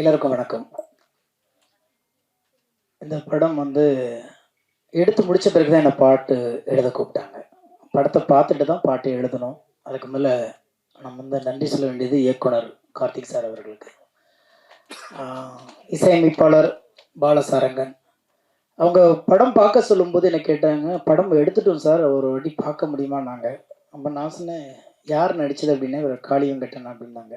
எல்லாருக்கும் வணக்கம். இந்த படம் எடுத்து முடிச்ச பிறகு தான் என்ன பாட்டு எழுத கூப்பிட்டாங்க. படத்தை பார்த்துட்டு தான் பாட்டு எழுதணும். அதுக்கு மேலே நம்ம நன்றி சொல்ல வேண்டியது இயக்குனர் கார்த்திக் சார் அவர்களுக்கு. இசையமைப்பாளர் பாலசாரங்கன் அவங்க படம் பார்க்க சொல்லும்போது என்ன கேட்டாங்க, படம் எடுத்துட்டோம் சார், ஒரு வாட்டி பார்க்க முடியுமா? நாங்கள் அப்போ நான் சொன்னேன், யார் நடித்தது அப்படின்னா இவர் காளியங்கட்டன் அப்படின்னாங்க.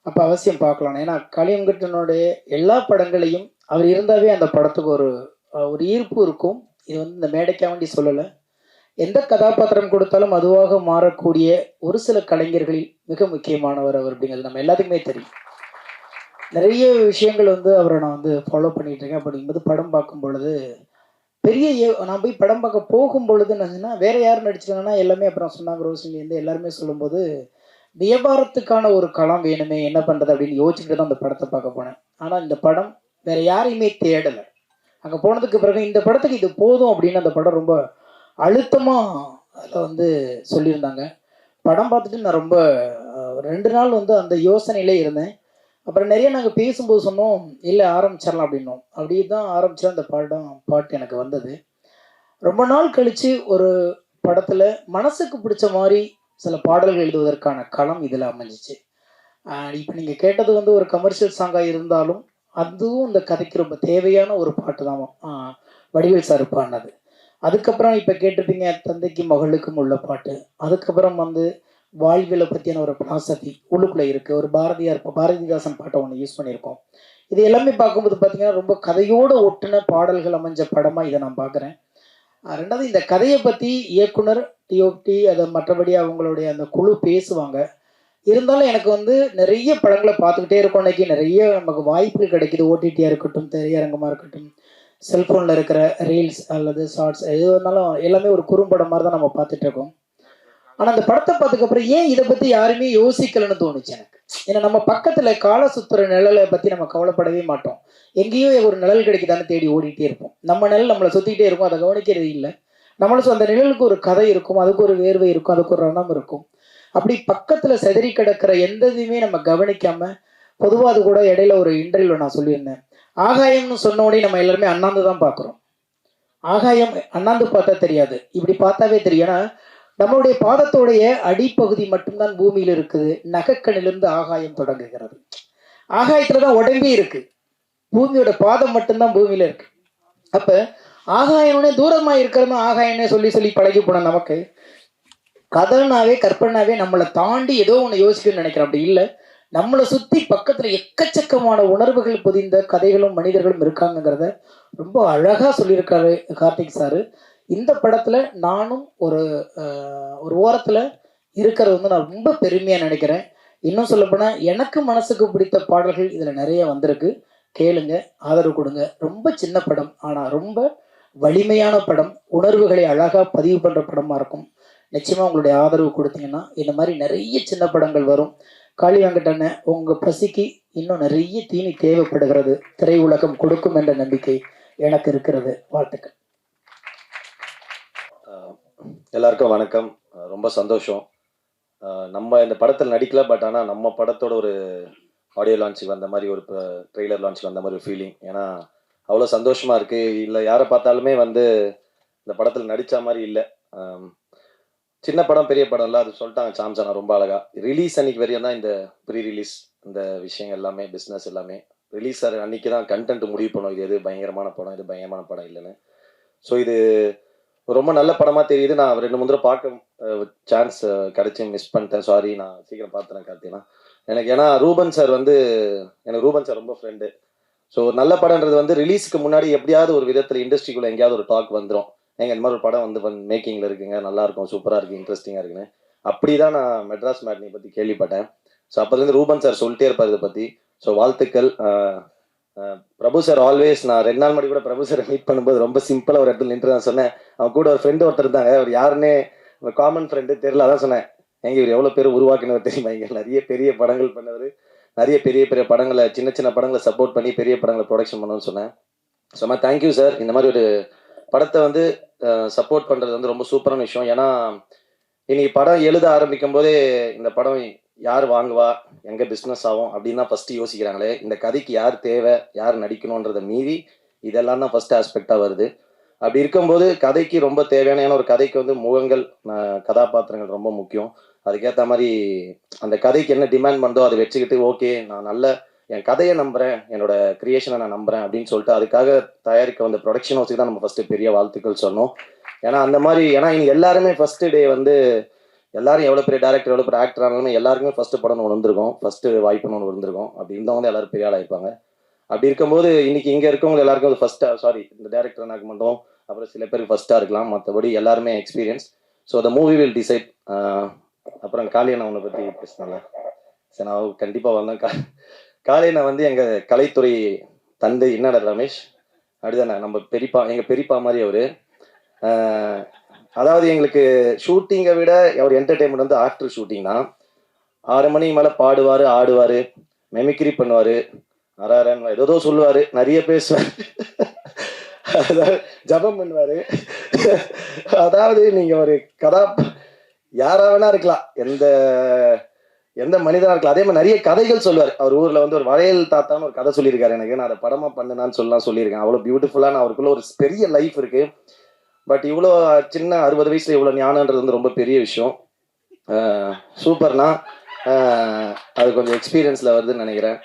அப்போ அவசியம் பார்க்கலாம். ஏன்னா காளியங்கட்டனுடைய எல்லா படங்களையும் அவர் இருந்தாவே அந்த படத்துக்கு ஒரு ஒரு ஈர்ப்பு இருக்கும். இது இந்த மேடைக்காக வேண்டி சொல்லலை. எந்த கதாபாத்திரம் கொடுத்தாலும் அதுவாக மாறக்கூடிய ஒரு சில கலைஞர்களில் மிக முக்கியமானவர் அவர் அப்படிங்கிறது நம்ம எல்லாத்துக்குமே தெரியும். நிறைய விஷயங்கள் அவரை நான் ஃபாலோ பண்ணிட்டு இருக்கேன். அப்படிங்கும்போது படம் பார்க்கும் பொழுது நான் போய் படம் பார்க்க போகும் பொழுது என்னன்னா, வேற யார் நடிச்சிருக்காங்கன்னா எல்லாமே அப்புறம் சொன்னாங்க, ரோஷினி எல்லாருமே சொல்லும்போது வியாபாரத்துக்கான ஒரு களம் வேணுமே, என்ன பண்ணுறது அப்படின்னு யோசிச்சுட்டு தான் அந்த படத்தை பார்க்க போனேன். ஆனால் இந்த படம் வேற யாரையுமே தேடலை. அங்கே போனதுக்கு பிறகு இந்த படத்துக்கு இது போதும் அப்படின்னு அந்த படம் ரொம்ப அழுத்தமாக அதில் சொல்லியிருந்தாங்க. படம் பார்த்துட்டு நான் ரொம்ப 2 நாள் அந்த யோசனையிலே இருந்தேன். அப்புறம் நிறைய நாங்கள் பேசும்போது சொன்னோம், இல்லை ஆரம்பிச்சிடலாம் அப்படின்னோம். அப்படி தான் ஆரம்பிச்சா அந்த பாட்டு எனக்கு வந்தது. ரொம்ப நாள் கழித்து ஒரு படத்தில் மனசுக்கு பிடிச்ச மாதிரி சில பாடல்கள் எழுதுவதற்கான களம் இதில் அமைஞ்சிச்சு. இப்போ நீங்கள் கேட்டது ஒரு கமர்ஷியல் சாங்காக இருந்தாலும் அதுவும் இந்த கதைக்கு ரொம்ப தேவையான ஒரு பாட்டு தான் வடிவேல் சார் பாடினது. அதுக்கப்புறம் இப்போ கேட்டிருப்பீங்க தந்தைக்கு மகளுக்கும் உள்ள பாட்டு. அதுக்கப்புறம் வாழ்வியலை பற்றியான ஒரு பிலாசபி உள்ளுக்குள்ளே இருக்குது. ஒரு பாரதிதாசன் பாட்டை ஒன்று யூஸ் பண்ணியிருக்கோம். இது எல்லாமே பார்க்கும்போது பார்த்தீங்கன்னா ரொம்ப கதையோடு ஒட்டுன பாடல்கள் அமைஞ்ச படமாக இதை நான் பார்க்குறேன். ரெண்டாவது இந்த கதையை பற்றி இயக்குனர் டிஓபி அதை மற்றபடி அவங்களுடைய அந்த குழு பேசுவாங்க. இருந்தாலும் எனக்கு நிறைய படங்களை பார்த்துக்கிட்டே இருக்கோம். இன்னைக்கு நிறைய நமக்கு வாய்ப்புகள் கிடைக்கிது. ஓடிடியாக இருக்கட்டும், திரையரங்கமாக இருக்கட்டும், செல்ஃபோனில் இருக்கிற ரீல்ஸ் அல்லது ஷார்ட்ஸ் எது இருந்தாலும் எல்லாமே ஒரு குறும்படம் மாதிரி தான் நம்ம பார்த்துட்டு இருக்கோம். ஆனால் அந்த படத்தை பார்த்ததுக்கப்புறம் ஏன் இதை பற்றி யாருமே யோசிக்கலன்னு தோணுச்சு எனக்கு. ஏன்னா நம்ம பக்கத்தில் கால சுத்துற நிழலை பற்றி நம்ம கவலைப்படவே மாட்டோம். எங்கேயோ ஒரு நிழல் கிடைக்குதான்னு தேடி ஓடிட்டே இருப்போம். நம்ம நிழல் நம்மளை சுற்றிக்கிட்டே இருக்கும், அதை கவனிக்கிறது இல்லை. நம்மளும் அந்த நிழலுக்கு ஒரு கதை இருக்கும், அதுக்கு ஒரு வேர்வை இருக்கும், அதுக்கு ஒரு ரணம் இருக்கும். அப்படி பக்கத்தில் செதறி கிடக்கிற எந்த இதையுமே நம்ம கவனிக்காம, பொதுவாக அது கூட இடையில ஒரு இன்டர்வியூவில் நான் சொல்லியிருந்தேன், ஆகாயம்னு சொன்ன உடனே நம்ம எல்லாருமே அண்ணாந்து தான் பார்க்குறோம். ஆகாயம் அண்ணாந்து பார்த்தா தெரியாது, இப்படி பார்த்தாவே தெரியும். ஏன்னா நம்மளுடைய பாதத்தோடைய அடிப்பகுதி மட்டும்தான் பூமியில் இருக்குது. நகக்கண்ணிலிருந்து ஆகாயம் தொடங்குகிறது. ஆகாயத்துல தான் உடம்பே இருக்கு, பூமியோட பாதம் மட்டும்தான் பூமியில இருக்கு. அப்ப ஆகாயனோட தூரமா இருக்கிறது ஆகாயனே சொல்லி சொல்லி பழகி போன நமக்கு கதனாவே கற்பனாவே நம்மளை தாண்டி ஏதோ ஒன்று யோசிக்கணும்னு நினைக்கிறோம். அப்படி இல்லை, நம்மளை சுற்றி பக்கத்தில் எக்கச்சக்கமான உணர்வுகள் பொதிந்த கதைகளும் மனிதர்களும் இருக்காங்கிறத ரொம்ப அழகாக சொல்லியிருக்காரு கார்த்திக் சாரு. இந்த படத்தில் நானும் ஒரு ஓரத்தில் இருக்கிறது நான் ரொம்ப பெருமையாக நினைக்கிறேன். இன்னும் சொல்லப்போனால் எனக்கு மனசுக்கு பிடித்த பாடல்கள் இதில் நிறைய வந்திருக்கு. கேளுங்க, ஆதரவு கொடுங்க. ரொம்ப சின்ன படம், ஆனால் ரொம்ப வலிமையான படம், உணர்வுகளை அழகாக பதிவு பண்ணுற படமாக இருக்கும். நிச்சயமாக உங்களுடைய ஆதரவு கொடுத்தீங்கன்னா இந்த மாதிரி நிறைய சின்ன படங்கள் வரும். காளி வெங்கடண்ண உங்கள் பசிக்கு இன்னும் நிறைய தீனி தேவைப்படுகிறது. திரையுலகம் கொடுக்கும் என்ற நம்பிக்கை எனக்கு இருக்கிறது. வாழ்த்துக்கள். எல்லாருக்கும் வணக்கம். ரொம்ப சந்தோஷம். நம்ம இந்த படத்தில் நடிக்கல, பட் ஆனால் நம்ம படத்தோட ஒரு ஆடியோ லான்ச்சுக்கு வந்த மாதிரி, ஒரு ட்ரெய்லர் லான்ச்சுக்கு வந்த மாதிரி ஒரு ஃபீலிங். ஏன்னா அவ்வளோ சந்தோஷமாக இருக்குது. இல்லை யாரை பார்த்தாலுமே இந்த படத்தில் நடித்த மாதிரி இல்லை. சின்ன படம் பெரிய படம் இல்லை, அது சொல்லிட்டாங்க சாம்சானா ரொம்ப அழகா. ரிலீஸ் அன்னைக்கு வரையும் தான் இந்த ப்ரீ ரிலீஸ், இந்த விஷயங்கள் எல்லாமே, பிஸ்னஸ் எல்லாமே. ரிலீஸ் அன்னைக்கு தான் கண்டென்ட் முடிவு பண்ணும், இது எது பயங்கரமான படம், இது பயங்கரமான படம் இல்லைன்னு. ஸோ இது ரொம்ப நல்ல படமாக தெரியுது. நான் 2 முறை பார்க்க சான்ஸ் கிடைச்சி மிஸ் பண்ணிட்டேன். சாரி, நான் சீக்கிரம் பார்த்துறேன் கார்த்தினா. ஏன்னா ரூபன் சார் எனக்கு ரூபன் சார் ரொம்ப ஃப்ரெண்டு. ஸோ நல்ல படம்ன்றது ரிலீஸுக்கு முன்னாடி எப்படியாவது ஒரு விதத்தில் இண்டஸ்ட்ரிக்குள்ளே எங்கேயாவது ஒரு டாக் வந்துடும், இந்த மாதிரி ஒரு படம் மேக்கிங்கில் இருக்குங்க, நல்லாயிருக்கும், சூப்பராக இருக்குது, இன்ட்ரெஸ்டிங்காக இருக்குன்னு. அப்படி தான் நான் மெட்ராஸ் மேட்னி பற்றி கேள்விப்பட்டேன். ஸோ அப்போலேருந்து ரூபன் சார் சொல்லிட்டே இருப்பார் இதை பற்றி. ஸோ வாழ்த்துக்கள். பிரபு சார் ஆல்வேஸ், நான் 2 நாள் முன்னாடி கூட பிரபு சாரை மீட் பண்ணும்போது ரொம்ப சிம்பிளாக ஒரு இடத்துல நின்று தான் சொன்னேன். அவன் கூட ஒரு ஃப்ரெண்டு ஒருத்தர் இருந்தாங்க, அவர் யாருன்னே காமன் ஃப்ரெண்டு தெரியல, அதான் சொன்னேன், எங்கே இவர் எவ்வளோ பேர் உருவாக்கினவர் தெரியுமா, இங்கே நிறைய பெரிய படங்கள் பண்ணவர், நிறைய பெரிய பெரிய படங்களை, சின்ன சின்ன படங்களை சப்போர்ட் பண்ணி பெரிய படங்களை ப்ரொடக்ஷன் பண்ணணும்னு சொன்னேன். So thank you sir. இந்த மாதிரி ஒரு படத்தை சப்போர்ட் பண்ணுறது ரொம்ப சூப்பரான விஷயம். ஏன்னா இன்னைக்கு படம் எழுத ஆரம்பிக்கும் போதே இந்த படம் யார் வாங்குவா, எங்கே பிஸ்னஸ் ஆகும் அப்படின்னு தான் ஃபஸ்ட்டு யோசிக்கிறாங்களே. இந்த கதைக்கு யார் தேவை, யார் நடிக்கணுன்றதை மீறி இதெல்லாம் தான் ஃபஸ்ட் ஆஸ்பெக்டாக வருது. அப்படி இருக்கும்போது கதைக்கு ரொம்ப தேவையான, ஏன்னா ஒரு கதைக்கு வந்து முகங்கள், கதாபாத்திரங்கள் ரொம்ப முக்கியம். அதுக்கேற்ற மாதிரி அந்த கதைக்கு என்ன டிமாண்ட் பண்ணுதோ அதை வச்சுக்கிட்டு, ஓகே நான் நல்ல என் கதையை நம்புகிறேன், என்னோட கிரியேஷனை நான் நம்புகிறேன் அப்படின்னு சொல்லிட்டு அதுக்காக தயாரிக்க வந்த ப்ரொடக்ஷன் ஹவுஸுக்கு தான் நம்ம ஃபஸ்ட்டு பெரிய வாழ்த்துக்கள் சொன்னோம். ஏன்னா அந்த மாதிரி, ஏன்னா இனி எல்லாருமே ஃபஸ்ட்டு டே வந்து எல்லாரும் எவ்வளோ பெரிய டேரக்டர், எவ்வளோ பெரிய ஆக்டர் ஆனாலுமே எல்லாருக்குமே ஃபஸ்ட்டு படம்னு ஒன்று வந்திருக்கும், ஃபஸ்ட்டு வாய்ப்புன்னு ஒன்று வந்திருக்கும். அப்படி இருந்தவங்க எல்லாரும் பெரிய ஆளாக இருப்பாங்க. அப்படி இருக்கும்போது இன்னைக்கு இங்கே இருக்கவங்க எல்லாருக்கும் அது ஃபஸ்ட்டாக, சாரி இந்த டேரக்டர் எனக்கு மட்டும், அப்புறம் சில பேருக்கு ஃபஸ்ட்டாக இருக்கலாம், மற்றபடி எல்லாருமே experience. So the movie will decide. அப்புறம் காளியண்ணா உன்னை பற்றி பேசினால, சரி நான் கண்டிப்பாக வந்தேன். காளியண்ணா வந்து எங்கள் கலைத்துறை தந்தை. என்னடா ரமேஷ் அப்படிதானே, நம்ம பெரியப்பா, எங்கள் பெரியப்பா மாதிரி அவர். அதாவது எங்களுக்கு ஷூட்டிங்கை விட அவர் என்டர்டெயின்மெண்ட் வந்து ஆஃப்டர் ஷூட்டிங் தான். 6 மணிக்கு மேலே பாடுவார், ஆடுவார், மெமிக்ரி பண்ணுவார், அரன் ஏதோ சொல்லுவார், நிறைய பேசுவார், அதாவது ஜபம் பண்ணுவார். அதாவது நீங்கள் ஒரு யாரா வேணா இருக்கலாம், எந்த எந்த மனிதனா இருக்கலாம். அதே மாதிரி நிறைய கதைகள் சொல்லுவார். அவர் ஊரில் வந்து ஒரு வளையல் தாத்தான்னு ஒரு கதை சொல்லியிருக்காரு எனக்கு. நான் அதை படமாக பண்ணுனான்னு சொல்லியிருக்கேன். அவ்வளோ பியூட்டிஃபுல்லான அவருக்குள்ள ஒரு பெரிய லைஃப் இருக்குது. பட் இவ்வளோ சின்ன 60 வயசுல இவ்வளோ ஞானன்றது வந்து ரொம்ப பெரிய விஷயம். சூப்பர்னா, அது கொஞ்சம் எக்ஸ்பீரியன்ஸில் வருதுன்னு நினைக்கிறேன்.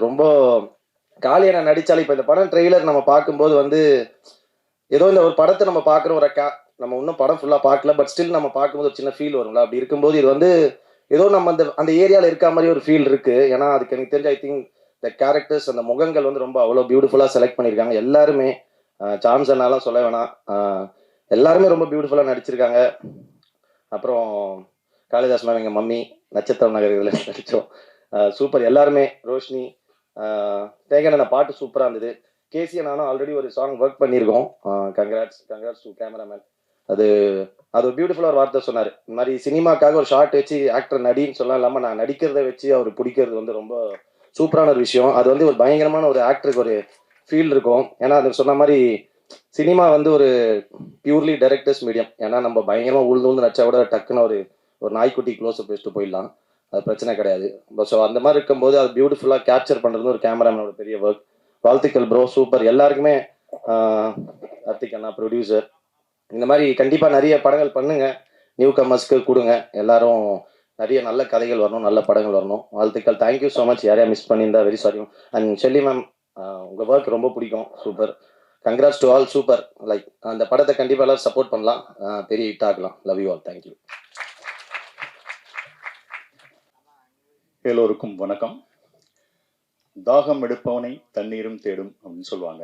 ரொம்ப காளியண்ணா நடித்தாலும் இப்போ இந்த படம் ட்ரெய்லர் நம்ம பார்க்கும்போது வந்து ஏதோ இந்த ஒரு படத்தை நம்ம பார்க்குற ஒரு நம்ம இன்னும் படம் ஃபுல்லாக பார்க்கல, பட் ஸ்டில் நம்ம பார்க்கும்போது ஒரு சின்ன ஃபீல் வரும்ல. அப்படி இருக்கும்போது இது வந்து ஏதோ நம்ம அந்த அந்த ஏரியாவில் இருக்க மாதிரி ஒரு ஃபீல் இருக்குது. ஏன்னா அதுக்கு எனக்கு தெரிஞ்ச ஐ திங்க் த கேரக்டர்ஸ், அந்த முகங்கள் வந்து ரொம்ப அவ்வளோ பியூட்டிஃபுல்லாக செலக்ட் பண்ணியிருக்காங்க எல்லாருமே. சாம்சன்னாலாம் சொல்ல வேணாம், எல்லாருமே ரொம்ப பியூட்டிஃபுல்லாக நடிச்சிருக்காங்க. அப்புறம் காளிதாஸ் மேம், எங்கள் மம்மி, நட்சத்திரம் நகர் இதில் நடித்தோம். சூப்பர் எல்லாருமே. ரோஷினி, தேகன பாட்டு சூப்பராக இருந்தது. கேசியை நானும் ஆல்ரெடி ஒரு சாங் ஒர்க் பண்ணியிருக்கோம். Congrats to cameraman. அது ஒரு பியூட்டிஃபுல்லாக ஒரு வார்த்தை சொன்னார். இந்த மாதிரி சினிமாக்காக ஒரு ஷார்ட் வச்சு ஆக்டர் நடின்னு சொல்லலாம் இல்லாமல் நான் நடிக்கிறத வச்சு அவர் பிடிக்கிறது வந்து ரொம்ப சூப்பரான ஒரு விஷயம். அது வந்து ஒரு பயங்கரமான ஒரு ஆக்டருக்கு ஒரு ஃபீல் இருக்கும். ஏன்னா அது சொன்ன மாதிரி சினிமா வந்து ஒரு பியூர்லி டைரக்டர்ஸ் மீடியம். ஏன்னா நம்ம பயங்கரமாக உழுந்து நடிச்சா கூட டக்குன்னு ஒரு நாய்க்குட்டி க்ளோஸ்அப் வச்சுட்டு போயிடலாம், அது பிரச்சனை கிடையாது. ஸோ அந்த மாதிரி இருக்கும்போது அது பியூட்டிஃபுல்லாக கேப்சர் பண்ணுறது ஒரு கேமராமேனோட பெரிய ஒர்க். வாழ்த்துக்கள் ப்ரோ, சூப்பர் எல்லாருக்குமே. கார்த்திக் அண்ணா ப்ரொடியூசர். இந்த மாதிரி கண்டிப்பாக நிறைய படங்கள் பண்ணுங்க, நியூ கமர்ஸ்க்கு கொடுங்க. எல்லாரும் நிறைய நல்ல கதைகள் வரணும், நல்ல படங்கள் வரணும். வாழ்த்துக்கள். Thank you so much. யாரையா மிஸ் பண்ணியிருந்தா very sorry. And Shelley ma'am, உங்கள் ஒர்க் ரொம்ப பிடிக்கும், super. Congrats to all, super. Like அந்த படத்தை கண்டிப்பாக எல்லாரும் சப்போர்ட் பண்ணலாம், பெரிய ஹிட் ஆகலாம். Love you all, thank you. எல்லோருக்கும் வணக்கம். தாகம் எடுப்பவனை தண்ணீரும் தேடும் அப்படின்னு சொல்லுவாங்க.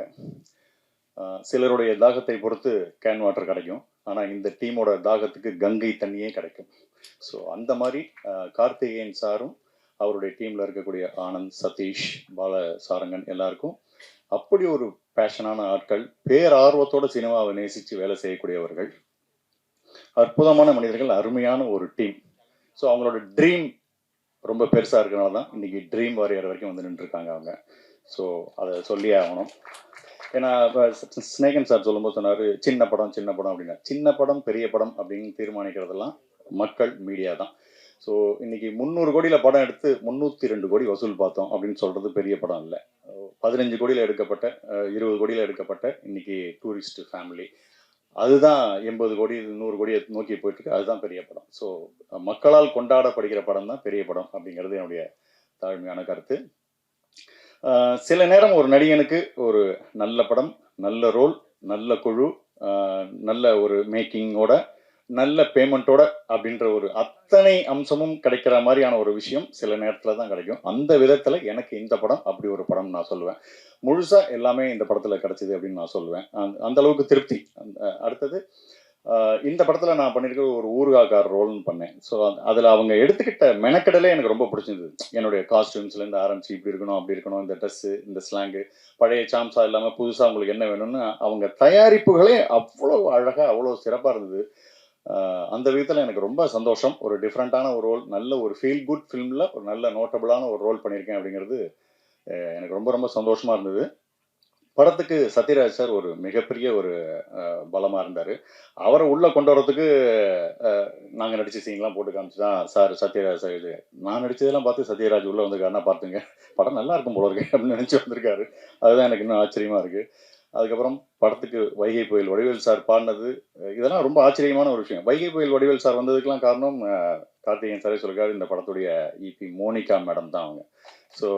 சிலருடைய தாகத்தை பொறுத்து கேன் வாட்டர் கிடைக்கும், ஆனால் இந்த டீமோட தாகத்துக்கு கங்கை தண்ணியே கிடைக்கும். ஸோ அந்த மாதிரி கார்த்திகேயன் சாரும் அவருடைய டீமில் இருக்கக்கூடிய ஆனந்த், சதீஷ், பால சாரங்கன் எல்லாருக்கும் அப்படி ஒரு பேஷனான ஆட்கள், பேரார்வத்தோட சினிமாவை நேசித்து வேலை செய்யக்கூடியவர்கள், அற்புதமான மனிதர்கள், அருமையான ஒரு டீம். ஸோ அவங்களோட ட்ரீம் ரொம்ப பெருசாக இருக்கிறனால தான் இன்றைக்கி ட்ரீம் வாரியர் வரைக்கும் வந்து நின்றுருக்காங்க அவங்க. ஸோ அதை சொல்லியே ஆகணும். ஏன்னா இப்போ ஸ்னேகன் சார் சொல்லும்போது சொன்னார் சின்ன படம் அப்படின்னா, சின்ன படம் பெரிய படம் அப்படின்னு தீர்மானிக்கிறதெல்லாம் மக்கள், மீடியா தான். ஸோ இன்றைக்கி 300 கோடியில் படம் எடுத்து 302 கோடி வசூல் பார்த்தோம் அப்படின்னு சொல்கிறது பெரிய படம் இல்லை. 15 கோடியில் எடுக்கப்பட்ட, 20 கோடியில் எடுக்கப்பட்ட இன்றைக்கி டூரிஸ்ட் ஃபேமிலி, அதுதான் 80 கோடி 100 கோடியை நோக்கி போயிட்டுருக்கு. அதுதான் பெரிய படம். ஸோ மக்களால் கொண்டாடப்படுகிற படம் தான் பெரிய படம் அப்படிங்கிறது என்னுடைய தாழ்மையான கருத்து. சில நேரம் ஒரு நடிகனுக்கு ஒரு நல்ல படம், நல்ல ரோல், நல்ல குழு, நல்ல ஒரு மேக்கிங்கோட, நல்ல பேமெண்ட்டோட அப்படின்ற ஒரு அத்தனை அம்சமும் கிடைக்கிற மாதிரியான ஒரு விஷயம் சில நேரத்தில் தான் கிடைக்கும். அந்த விதத்தில் எனக்கு இந்த படம் அப்படி ஒரு படம் நான் சொல்லுவேன். முழுசாக எல்லாமே இந்த படத்தில் கிடச்சிது அப்படின்னு நான் சொல்லுவேன். அந்த அளவுக்கு திருப்தி. அடுத்தது இந்த படத்தில் நான் பண்ணியிருக்க ஒரு ஊர்காக்கார் ரோல்னு பண்ணேன். ஸோ அதில் அவங்க எடுத்துக்கிட்ட மெனக்கடலே எனக்கு ரொம்ப பிடிச்சிருந்தது. என்னுடைய காஸ்டியூம்ஸ்லேருந்து ஆரம்பிச்சு இப்படி இருக்கணும், அப்படி இருக்கணும், இந்த ட்ரெஸ்ஸு, இந்த ஸ்லாங்கு, பழைய சாம்ஸா இல்லாமல் புதுசாக உங்களுக்கு என்ன வேணும்னு அவங்க தயாரிப்புகளே அவ்வளோ அழகாக, அவ்வளோ சிறப்பாக இருந்தது. அந்த விதத்தில் எனக்கு ரொம்ப சந்தோஷம். ஒரு டிஃப்ரெண்ட்டான ஒரு ரோல், நல்ல ஒரு ஃபீல் குட் ஃபிலிமில் ஒரு நல்ல நோட்டபுளான ஒரு ரோல் பண்ணியிருக்கேன் அப்படிங்கிறது எனக்கு ரொம்ப ரொம்ப சந்தோஷமாக இருந்தது. படத்துக்கு சத்யராஜ் சார் ஒரு மிகப்பெரிய ஒரு பலமாக இருந்தார். அவரை உள்ளே கொண்டு வரதுக்கு நாங்கள் நடித்த சீன்லாம் போட்டு காமிச்சு தான் சார் சத்யராஜ் சார் இது நான் நடித்ததெல்லாம் பார்த்து சத்யராஜ் உள்ளே வந்துருக்காருன்னா பார்த்துங்க படம் நல்லா இருக்கும் போல இருக்கு அப்படின்னு நினச்சி வந்திருக்காரு. அதுதான் எனக்கு இன்னும் ஆச்சரியமாக இருக்குது. அதுக்கப்புறம் படத்துக்கு வைகை புயல் வடிவேல் சார் பாடினது இதெல்லாம் ரொம்ப ஆச்சரியமான ஒரு விஷயம். வைகை புயல் வடிவேல் சார் வந்ததுக்கெல்லாம் காரணம் கார்த்திகேயன் சாரே சொல்லிருக்காரு, இந்த படத்துடைய இபி மோனிகா மேடம் தான் அவங்க. ஸோ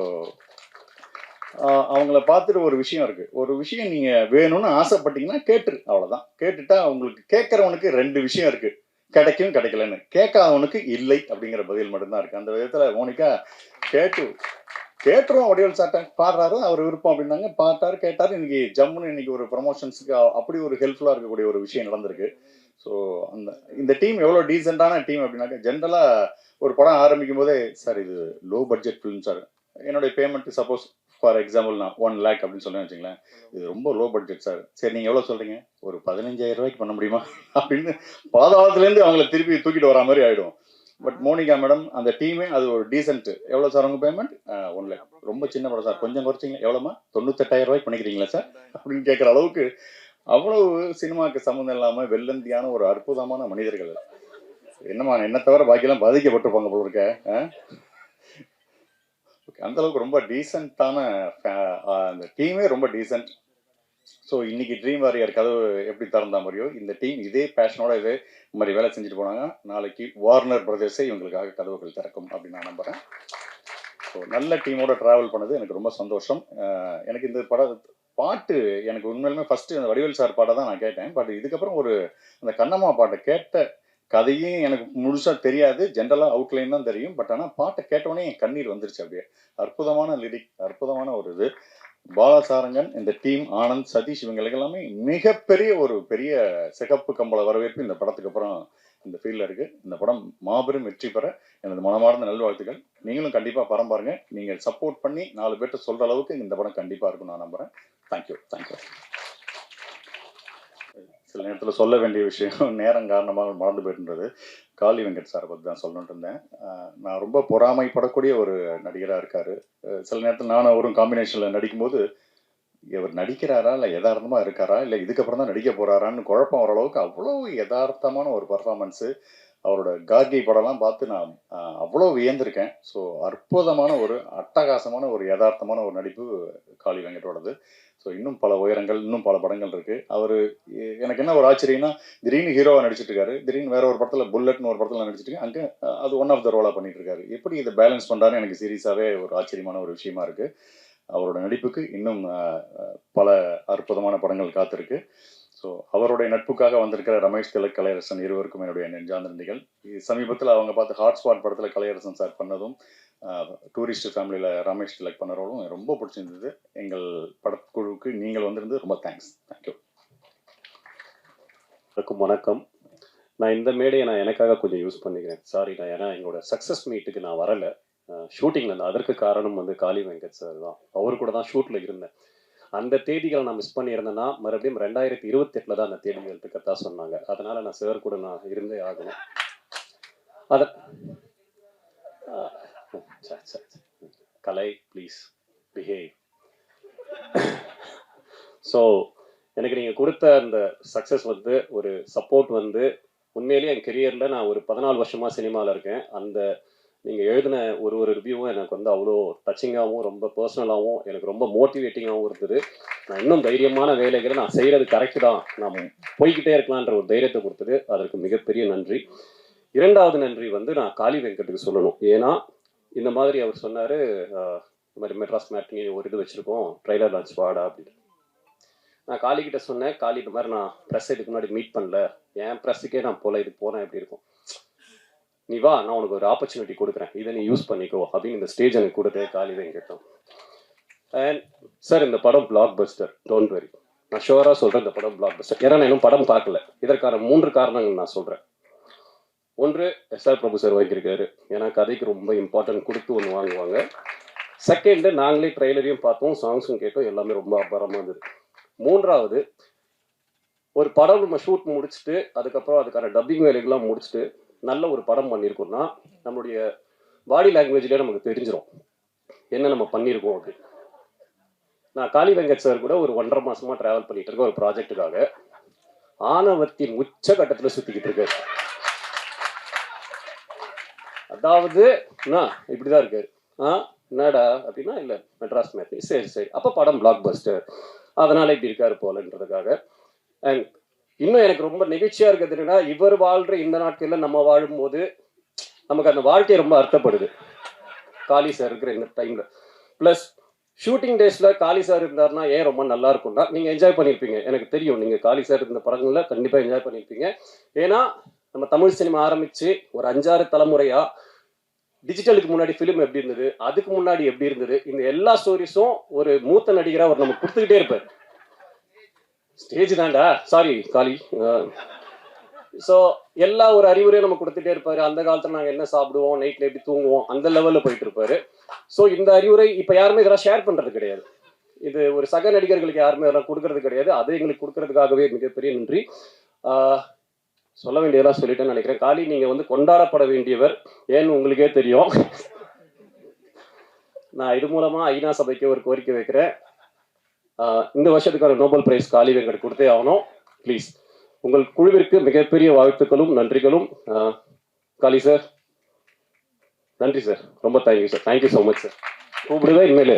அவங்கள பார்த்துட்டு ஒரு விஷயம் இருக்கு. ஒரு விஷயம் நீங்க வேணும்னு ஆசைப்பட்டீங்கன்னா கேட்டுரு, அவ்வளவுதான். கேட்டுட்டா உங்களுக்கு கேட்கறவனுக்கு 2 விஷயம் இருக்கு, கிடைக்கும் கிடைக்கலன்னு. கேட்காதவனுக்கு இல்லை அப்படிங்கிற பதில் மட்டும்தான் இருக்கு. அந்த விதத்துல மோனிகா கேட்டுருவோம். வடிவேல் சார்ட்ட பாடுறாரு, அவர் விருப்பம் அப்படின்னாங்க, பாட்டாரு கேட்டாரு. இன்னைக்கு ஜம்முன்னு இன்னைக்கு ஒரு ப்ரமோஷன்ஸுக்கு அப்படி ஒரு ஹெல்ப்ஃபுல்லா இருக்கக்கூடிய ஒரு விஷயம் நடந்திருக்கு. ஸோ இந்த டீம் எவ்வளோ டீசெண்டான டீம் அப்படின்னாக்க, ஜென்ரலா ஒரு படம் ஆரம்பிக்கும் போதே சார் இது லோ பட்ஜெட் ஃபிலிம் சார், என்னுடைய பேமெண்ட் சப்போஸ் ஃபார் எக்ஸாம்பிள் நான் 1 lakh அப்படின்னு சொன்னேன்னு வச்சுங்களேன், இது ரொம்ப லோ பட்ஜெட் சார். சரி நீங்கள் எவ்வளோ சொல்கிறீங்க, ஒரு 15,000 ரூபாய்க்கு பண்ண முடியுமா அப்படின்னு பாதாளத்துலேருந்து அவங்கள திருப்பி தூக்கிட்டு வரா மாதிரி ஆகிடும். பட் மோனிகா மேடம் அந்த டீமே அது ஒரு டீசென்ட். எவ்வளோ சார் உங்கள் பேமெண்ட்? 1 lakh. ரொம்ப சின்ன படம் சார், கொஞ்சம் குறைச்சிங்களா, எவ்வளோமா, 98,000 ரூபாய்க்கு பண்ணிக்கிறீங்களா சார் அப்படின்னு கேட்குற அளவுக்கு அவ்வளவு சினிமாவுக்கு சம்மந்தம் இல்லாமல் வெள்ளந்தியான ஒரு அற்புதமான மனிதர்கள். என்னம்மா என்ன தவிர பாக்கியெல்லாம் பாதிக்கப்பட்டிருப்பாங்க போல இருக்க. அந்த அளவுக்கு ரொம்ப டீசெண்டான அந்த டீமே ரொம்ப டீசென்ட். ஸோ இன்னைக்கு ட்ரீம் வாரியர் கதவு எப்படி திறந்தா மாதிரியோ இந்த டீம் இதே பேஷனோட இதே மாதிரி வேலை செஞ்சுட்டு போனாங்க, நாளைக்கு வார்னர் பிரதர்ஸே இவங்களுக்காக கதவுகள் திறக்கும் அப்படின்னு நான் நம்புறேன். ஸோ நல்ல டீமோட ட்ராவல் பண்ணது எனக்கு ரொம்ப சந்தோஷம். எனக்கு இந்த பாட்டு எனக்கு உண்மையிலுமே ஃபர்ஸ்ட் அந்த வடிவேல் சார் பாட்டை தான் நான் கேட்டேன். பட் இதுக்கப்புறம் அந்த கண்ணம்மா பாட்டை கேட்ட கதையும் எனக்கு முழுசா தெரியாது, ஜென்ரலாக அவுட்லைன் தான் தெரியும். பட் ஆனால் பாட்டை கேட்டோடனே என் கண்ணீர் வந்துருச்சு. அப்படியே அற்புதமான லிரிக், அற்புதமான ஒரு இது. பாலசாரங்கன், இந்த டீம், ஆனந்த், சதீஷ், இவங்களுக்கு எல்லாமே மிகப்பெரிய ஒரு பெரிய சிகப்பு கம்பள வரவேற்பு இந்த படத்துக்கு அப்புறம் இந்த ஃபீல்டில் இருக்கு. இந்த படம் மாபெரும் வெற்றி பெற எனது மனமார்ந்த நல்வாழ்த்துக்கள். நீங்களும் கண்டிப்பாக படம் பாருங்க. நீங்கள் சப்போர்ட் பண்ணி 4 பேர்ட்ட சொல்ற அளவுக்கு இந்த படம் கண்டிப்பாக இருக்கும் நான் நம்புறேன். தேங்க்யூ. சில நேரத்தில் சொல்ல வேண்டிய விஷயம் நேரம் காரணமாக மறந்து போயிட்டுன்றது, காளி வெங்கட் சாரை பற்றி தான் சொல்லணுன்ட்டு இருந்தேன். நான் ரொம்ப பொறாமைப்படக்கூடிய ஒரு நடிகராக இருக்கார். சில நேரத்தில் நானும் அவரும் காம்பினேஷனில் நடிக்கும்போது இவர் நடிக்கிறாரா இல்லை யதார்த்தமாக இருக்காரா இல்லை இதுக்கப்புறம் தான் நடிக்க போகிறாரான்னு குழப்பம் வர அளவுக்கு அவ்வளோ யதார்த்தமான ஒரு பர்ஃபார்மன்ஸு. அவரோட கார்கி படம்லாம் பார்த்து நான் அவ்வளோ வியந்திருக்கேன். ஸோ அற்புதமான ஒரு அட்டகாசமான ஒரு யதார்த்தமான ஒரு நடிப்பு காளி வெங்கட்டோடது. ஸோ இன்னும் பல உயரங்கள், இன்னும் பல படங்கள் இருக்குது. அவர் எனக்கு என்ன ஒரு ஆச்சரியம்னா, திடீர்னு ஹீரோவாக நடிச்சிட்டு இருக்காரு, திடீர்னு வேற ஒரு படத்தில் புல்லட்னு ஒரு படத்தில் நடிச்சிட்டு இருக்கு, அங்கே அது ஒன் ஆஃப் த ரோலாக பண்ணிட்டு இருக்காரு. எப்படி இதை பேலன்ஸ் பண்ணுறாருன்னு எனக்கு சீரியஸாகவே ஒரு ஆச்சரியமான ஒரு விஷயமா இருக்குது. அவரோட நடிப்புக்கு இன்னும் பல அற்புதமான படங்கள் காத்திருக்கு. ஸோ அவருடைய நட்புக்காக வந்திருக்கிற ரமேஷ் திலக், கலையரசன் இருவருக்கும் என்னுடைய நெஞ்சார்ந்த நன்றிகள். சமீபத்தில் அவங்க பார்த்து ஹாட்ஸ்பாட் படத்தில் கலையரசன் சார் பண்ணதும், டூரிஸ்ட் ஃபேமிலியில் ரமேஷ் திலக் பண்ணறவங்களும் ரொம்ப பிடிச்சிருந்தது. எங்கள் படக்குழுவுக்கு நீங்கள் வந்திருந்து ரொம்ப தேங்க்ஸ். தேங்க்யூ. வணக்கம். நான் இந்த மேடையை நான் எனக்காக கொஞ்சம் யூஸ் பண்ணிக்கிறேன். சாரி, நான் ஏன்னா எங்களோட சக்ஸஸ் மீட்டுக்கு நான் வரலை, ஷூட்டிங்கில் இருந்தேன். அதற்கு காரணம் காளி வெங்கட் சார் தான். அவர் கூட தான் ஷூட்டில் இருந்தேன். அந்த தேதிகளை நான் மிஸ் பண்ணியிருந்தேன்னா மறுபடியும் 2028 தான் அந்த தேதிகள் இருக்கத்தா சொன்னாங்க. அதனால நான் சார் கூட நான் இருந்தே ஆகணும். அத கலை ப்ளீஸ் பிஹேவ். ஸோ எனக்கு நீங்கள் கொடுத்த அந்த சக்ஸஸ் ஒரு சப்போர்ட் உண்மையிலேயே என் கெரியரில் நான் ஒரு 14 வருஷமாக சினிமாவில் இருக்கேன். அந்த நீங்கள் எழுதின ஒரு ரிவ்யூவும் எனக்கு அவ்வளோ டச்சிங்காகவும் ரொம்ப பர்சனலாகவும் எனக்கு ரொம்ப மோட்டிவேட்டிங்காகவும் இருந்தது. நான் இன்னும் தைரியமான வேலைகளை நான் செய்கிறது கரெக்டு தான், நான் போய்கிட்டே இருக்கலான்ற ஒரு தைரியத்தை கொடுத்தது. அதற்கு மிகப்பெரிய நன்றி. இரண்டாவது நன்றி நான் காளி வெங்கட்டுக்கு சொல்லணும். ஏன்னா இந்த மாதிரி அவர் சொன்னார், இந்த மாதிரி மெட்ராஸ் மேட்னி ஒரு இது வச்சுருக்கோம், ட்ரைலர் லான்ச் வாடா அப்படின்னு. நான் காளிக்கிட்ட சொன்னேன், காளி இந்த மாதிரி நான் ப்ரெஸ் இதுக்கு முன்னாடி மீட் பண்ணல, என் ப்ரெஸ்ஸுக்கே நான் போல, இது போனேன் எப்படி இருக்கும், நீ வா, நான் உனக்கு ஒரு ஆப்பர்ச்சுனிட்டி கொடுக்குறேன், இதை நீ யூஸ் பண்ணிக்கோ அப்படின்னு இந்த ஸ்டேஜ் எனக்கு கொடுத்தே காளி வெங்கட்டும். அண்ட் சார், இந்த படம் பிளாக் பஸ்டர், டோன்ட் வெரி. நான் ஷுவராக சொல்கிறேன், இந்த படம் பிளாக் பஸ்டர். ஏன்னா நான் இன்னும் படம் பார்க்கல. இதற்கான 3 காரணங்கள் நான் சொல்கிறேன். ஒன்று, SR பிரபு சார் வாங்கியிருக்காரு, ஏன்னா கதைக்கு ரொம்ப இம்பார்ட்டன்ட் கொடுத்து ஒன்று வாங்குவாங்க. செகண்டு, நாங்களே ட்ரெய்லரையும் பார்த்தோம், சாங்ஸும் கேட்டோம், எல்லாமே ரொம்ப அபாரமாக இருந்தது. மூன்றாவது, ஒரு படம் நம்ம ஷூட் முடிச்சுட்டு அதுக்கப்புறம் அதுக்கான டப்பிங் வேலைகள்லாம் முடிச்சுட்டு நல்ல ஒரு படம் பண்ணியிருக்கோம்னா நம்மளுடைய பாடி லாங்குவேஜ்லேயே நமக்கு தெரிஞ்சிடும் என்ன நம்ம பண்ணியிருக்கோம் அப்படின்னு. நான் காளி வெங்கட் சார் கூட ஒரு 1.5 மாசமா டிராவல் பண்ணிட்டு இருக்கேன் ஒரு ப்ராஜெக்டுக்காக. ஆணவத்தின் உச்ச கட்டத்துல சுத்திக்கிட்டு இருக்காரு. அதாவது இப்படிதான் இருக்காரு. என்னடா அப்படின்னா, இல்ல மெட்ராஸ் மேத்தி, சரி சரி, அப்ப படம் பிளாக் பஸ்டர், அதனால இப்படி இருக்காரு போலன்றதுக்காக. அண்ட் இன்னும் எனக்கு ரொம்ப நெகிழ்ச்சியா இருக்கிறது என்னன்னா, இவர் வாழ்ற இந்த நாட்கள்ல நம்ம வாழும்போது நமக்கு அந்த வாழ்க்கை ரொம்ப அர்த்தப்படுது காளி சார் இருக்கிற இந்த டைம்ல. பிளஸ் ஷூட்டிங் டேஸ்ல காளி சார் இருந்தாருன்னா ஏன் ரொம்ப நல்லா இருக்கும்னா, நீங்க என்ஜாய் பண்ணியிருப்பீங்க, எனக்கு தெரியும். நீங்க காளி சார் இருந்த படங்கள்ல கண்டிப்பா என்ஜாய் பண்ணியிருப்பீங்க. ஏன்னா நம்ம தமிழ் சினிமா ஆரம்பிச்சு ஒரு 5-6 தலைமுறையா டிஜிட்டலுக்கு முன்னாடி ஃபிலிம் எப்படி இருந்தது, அதுக்கு முன்னாடி எப்படி இருந்தது, இந்த எல்லா ஸ்டோரிஸும் ஒரு மூத்த நடிகரா அவர் நமக்கு கொடுத்துக்கிட்டே இருப்பார். ஸ்டேஜ் தான்டா, சாரி காளி. ஸோ எல்லா ஒரு அறிவுரையும் நம்ம கொடுத்துட்டே இருப்பாரு. அந்த காலத்துல நாங்கள் என்ன சாப்பிடுவோம், நைட்ல எப்படி தூங்குவோம், அந்த லெவலில் போயிட்டு இருப்பாரு. ஸோ இந்த அறிவுரை இப்போ யாருமே இதெல்லாம் ஷேர் பண்றது கிடையாது. இது ஒரு சக நடிகர்களுக்கு யாருமே இதெல்லாம் கொடுக்கறது கிடையாது. அதை எங்களுக்கு கொடுக்கறதுக்காகவே மிகப்பெரிய நன்றி. சொல்ல வேண்டியதெல்லாம் சொல்லிட்டேன்னு நினைக்கிறேன். காளி, நீங்க வந்து கொண்டாடப்பட வேண்டியவர், ஏன்னு உங்களுக்கே தெரியும். நான் இது மூலமா ஐநா சபைக்கு ஒரு கோரிக்கை வைக்கிறேன். இந்த வருஷத்துக்கான நோபல் பிரைஸ் காளி வெங்கட் கொடுத்தே ஆகணும். ப்ளீஸ். உங்கள் குழுவிற்கு மிகப்பெரிய வாழ்த்துக்களும் நன்றிகளும். காளி சார், நன்றி சார், ரொம்ப thank you sir, thank you so much sir. கூப்பிடுவேன் இனிமேல்.